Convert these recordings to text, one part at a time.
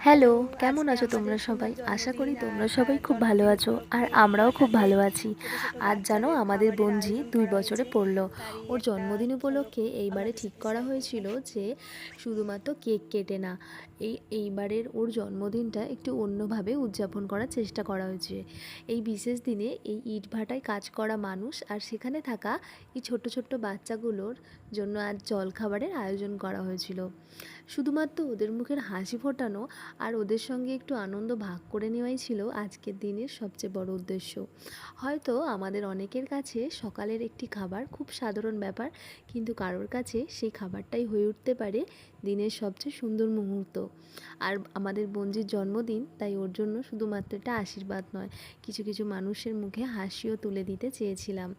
Hello, কেমন আছো তোমরা সবাই? আশা করি তোমরা সবাই খুব ভালো আছো আর আমরাও খুব ভালো আছি। আজ জানো আমাদের বোনঝি ২ বছরে পড়লো। ওর জন্মদিন উপলক্ষে এইবারে ঠিক করা হয়েছিল যে শুধুমাত্র কেক কেটে না, এইবারের ওর জন্মদিনটা একটু অন্যভাবে উদযাপন করার চেষ্টা করা হয়েছে। এই বিশেষ দিনে এই ইটভাটায় কাজ করা মানুষ আর সেখানে থাকা এই ছোট্ট ছোট্ট বাচ্চাগুলোর জন্য আজ জলখাবারের আয়োজন করা হয়েছিল। শুধুমাত্র ওদের মুখের হাসি ফোটানো আর ওদের সঙ্গে একটু আনন্দ ভাগ করে নেওয়াই ছিল আজকের দিনের সবচেয়ে বড় উদ্দেশ্য। হয়তো আমাদের অনেকের কাছে সকালের একটি খাবার খুব সাধারণ ব্যাপার, কিন্তু কারোর কাছে সেই খাবারটাই হয়ে উঠতে পারে দিনের সবচেয়ে সুন্দর মুহূর্ত। আর আমাদের বোনজির জন্মদিন, তাই ওর জন্য শুধুমাত্র একটা আশীর্বাদ নয়, কিছু কিছু মানুষের মুখে হাসিও তুলে দিতে চেয়েছিলাম।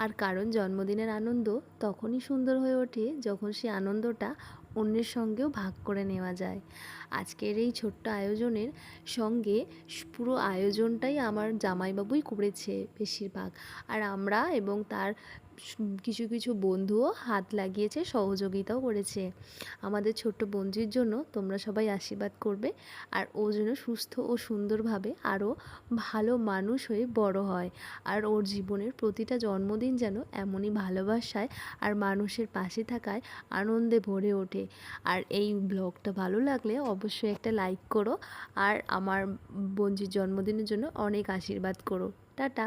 আর কারণ জন্মদিনের আনন্দ তখনই সুন্দর হয়ে ওঠে যখন সেই আনন্দটা অন্যের সঙ্গেও ভাগ করে নেওয়া যায়। আজকের এই ছোট্ট আয়োজনের সঙ্গে পুরো আয়োজনটাই আমার জামাইবাবুই করেছে বেশিরভাগ, আর আমরা এবং তার কিছু কিছু বন্ধুও হাত লাগিয়েছে, সহযোগিতাও করেছে। আমাদের ছোট্ট বন্ধুর জন্য তোমরা সবাই আশীর্বাদ করবে, আর ও যেন সুস্থ ও সুন্দরভাবে আরও ভালো মানুষ হয়ে বড় হয়, আর ওর জীবনের প্রতিটা জন্মদিন যেন এমনই ভালোবাসায় আর মানুষের পাশে থাকায় আনন্দে ভরে ওঠে। আর এই ব্লগটা ভালো লাগলে অবশ্যই একটা লাইক করো, আর আমার বোনজির জন্মদিনের জন্য অনেক আশীর্বাদ করো। টাটা।